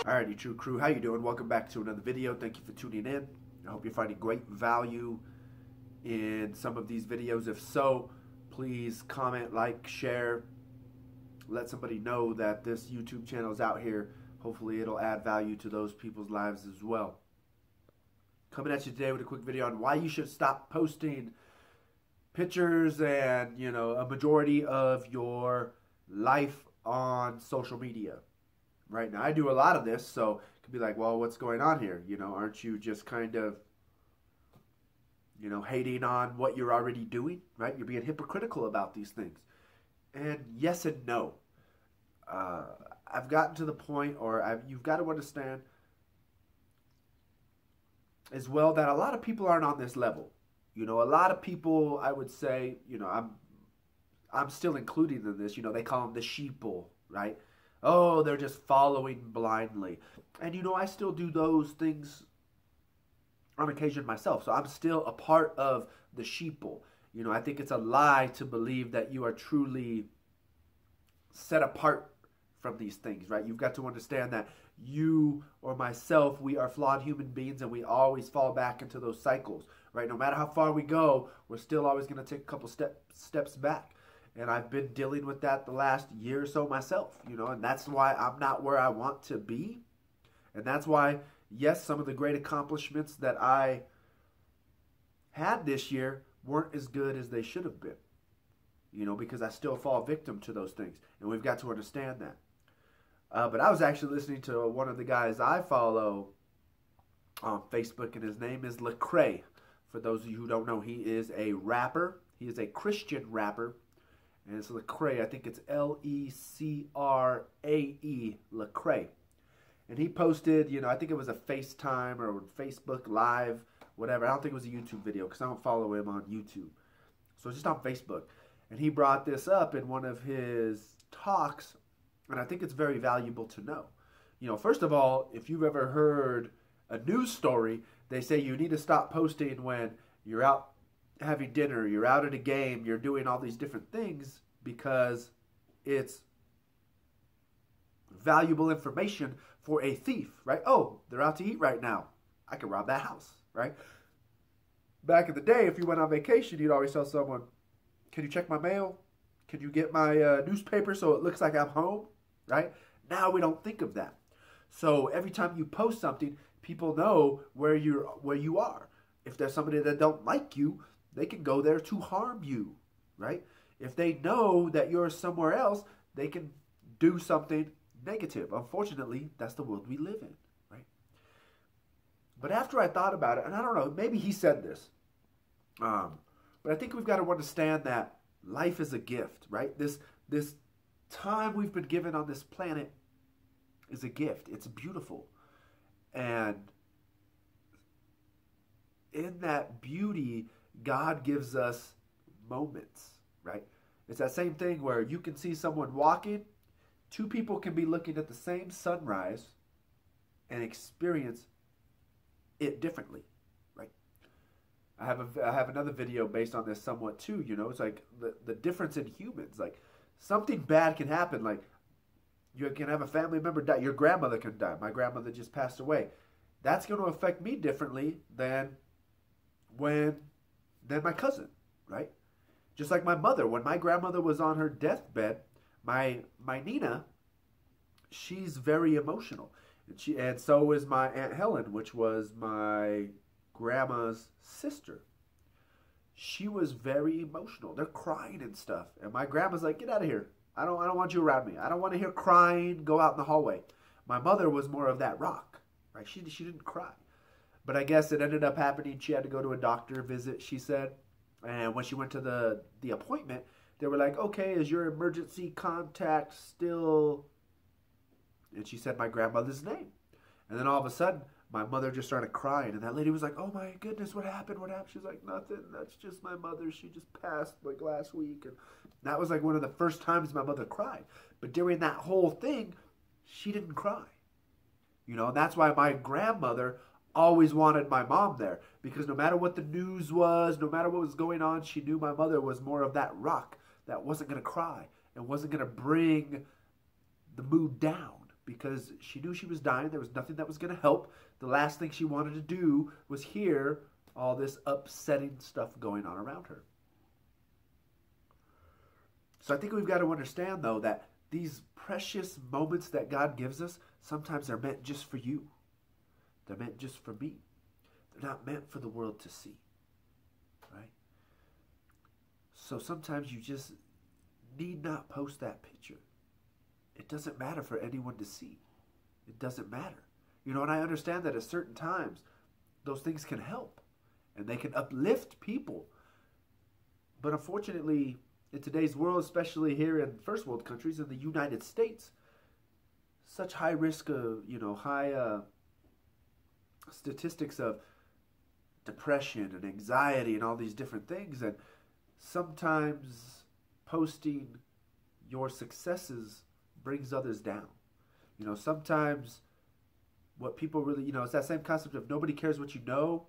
Alrighty, True Crew, how you doing? Welcome back to another video. Thank you for tuning in. I hope you're finding great value in some of these videos. If so, please comment, like, share. Let somebody know that this YouTube channel is out here. Hopefully it'll add value to those people's lives as well. Coming at you today with a quick video on why you should stop posting pictures and, a majority of your life on social media. Right now, I do a lot of this, so it could be like, well, what's going on here? Aren't you just kind of, hating on what you're already doing, right? You're being hypocritical about these things. And yes and no. I've gotten to the point, you've got to understand as well that a lot of people aren't on this level. A lot of people, I would say, I'm still including in this. They call them the sheeple, right? Oh, they're just following blindly. And, I still do those things on occasion myself. So I'm still a part of the sheeple. I think it's a lie to believe that you are truly set apart from these things, right? You've got to understand that you or myself, we are flawed human beings and we always fall back into those cycles, right? No matter how far we go, we're still always going to take a couple steps back. And I've been dealing with that the last year or so myself, and that's why I'm not where I want to be. And that's why, yes, some of the great accomplishments that I had this year weren't as good as they should have been, because I still fall victim to those things. And we've got to understand that. But I was actually listening to one of the guys I follow on Facebook, and his name is Lecrae. For those of you who don't know, he is a rapper. He is a Christian rapper. And it's Lecrae. I think it's Lecrae, Lecrae. And he posted, I think it was a FaceTime or Facebook Live, whatever. I don't think it was a YouTube video because I don't follow him on YouTube. So it's just on Facebook. And he brought this up in one of his talks, and I think it's very valuable to know. First of all, if you've ever heard a news story, they say you need to stop posting when you're out having dinner, you're out at a game, you're doing all these different things because it's valuable information for a thief, right? Oh, they're out to eat right now. I can rob that house, right? Back in the day, if you went on vacation, you'd always tell someone, can you check my mail? Can you get my newspaper so it looks like I'm home, right? Now we don't think of that. So every time you post something, people know where you are. If there's somebody that don't like you, they can go there to harm you, right? If they know that you're somewhere else, they can do something negative. Unfortunately, that's the world we live in, right? But after I thought about it, and I don't know, maybe he said this, but I think we've got to understand that life is a gift, right? This time we've been given on this planet is a gift. It's beautiful. And in that beauty, God gives us moments, right? It's that same thing where you can see someone walking, two people can be looking at the same sunrise and experience it differently, right? I have another video based on this somewhat too, it's like the difference in humans. Like something bad can happen, like you can have a family member die, your grandmother can die. My grandmother just passed away. That's going to affect me differently than my cousin, right? Just like my mother, when my grandmother was on her deathbed, my Nina, she's very emotional, and so is my Aunt Helen, which was my grandma's sister. She was very emotional. They're crying and stuff, and my grandma's like, "Get out of here! I don't want you around me. I don't want to hear crying. Go out in the hallway." My mother was more of that rock, right? She didn't cry. But I guess it ended up happening. She had to go to a doctor visit, she said. And when she went to the appointment, they were like, okay, is your emergency contact still? And she said my grandmother's name. And then all of a sudden, my mother just started crying. And that lady was like, oh my goodness, what happened? What happened? She's like, nothing. That's just my mother. She just passed like last week. And that was like one of the first times my mother cried. But during that whole thing, she didn't cry. And that's why my grandmother always wanted my mom there, because no matter what the news was, no matter what was going on, she knew my mother was more of that rock that wasn't going to cry and wasn't going to bring the mood down, because she knew she was dying. There was nothing that was going to help. The last thing she wanted to do was hear all this upsetting stuff going on around her. So I think we've got to understand, though, that these precious moments that God gives us, sometimes they're meant just for you. They're meant just for me. They're not meant for the world to see. Right? So sometimes you just need not post that picture. It doesn't matter for anyone to see. It doesn't matter. You know, and I understand that at certain times, those things can help. And they can uplift people. But unfortunately, in today's world, especially here in first world countries, in the United States, such high risk of, high statistics of depression and anxiety and all these different things. And sometimes posting your successes brings others down. Sometimes what people really, it's that same concept of nobody cares what you know.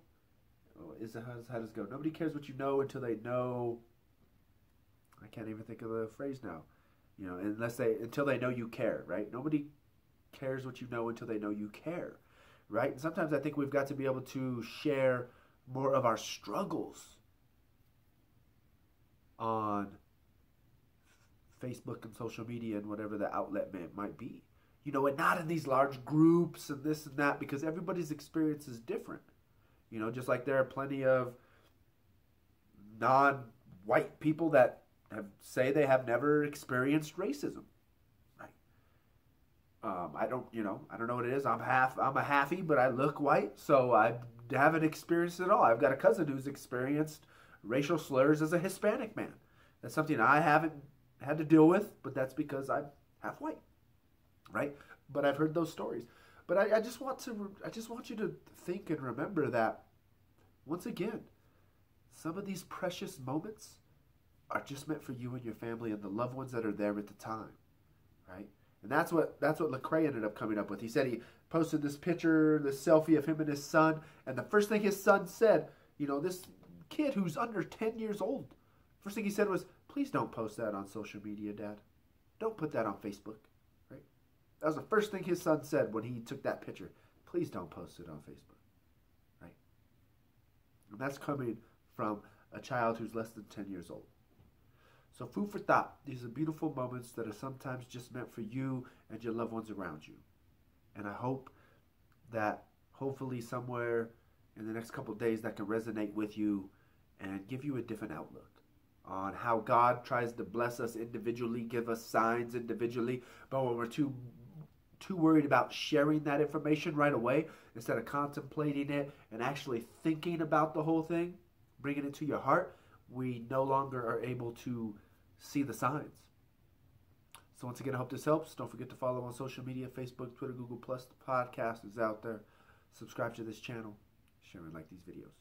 How does it go? Nobody cares what you know until they know. I can't even think of the phrase now. Until they know you care, right? Nobody cares what you know until they know you care, right? And sometimes I think we've got to be able to share more of our struggles on Facebook and social media and whatever the outlet might be. And not in these large groups and this and that, because everybody's experience is different. Just like there are plenty of non-white people that say they have never experienced racism. Right? I don't know what it is. I'm a halfie, but I look white, so I haven't experienced it all. I've got a cousin who's experienced racial slurs as a Hispanic man. That's something I haven't had to deal with, but that's because I'm half white, right? But I've heard those stories. But I just want you to think and remember that, once again, some of these precious moments are just meant for you and your family and the loved ones that are there at the time, right? And that's what Lecrae ended up coming up with. He said he posted this picture, this selfie of him and his son, and the first thing his son said, this kid who's under 10 years old, first thing he said was, "Please don't post that on social media, Dad. Don't put that on Facebook." Right? That was the first thing his son said when he took that picture. "Please don't post it on Facebook." Right? And that's coming from a child who's less than 10 years old. So food for thought. These are beautiful moments that are sometimes just meant for you and your loved ones around you. And I hope that hopefully somewhere in the next couple of days that can resonate with you and give you a different outlook on how God tries to bless us individually, give us signs individually, but when we're too worried about sharing that information right away, instead of contemplating it and actually thinking about the whole thing, bringing it to your heart, we no longer are able to see the signs. So once again, I hope this helps. Don't forget to follow on social media, Facebook, Twitter, Google+. The podcast is out there. Subscribe to this channel. Share and like these videos.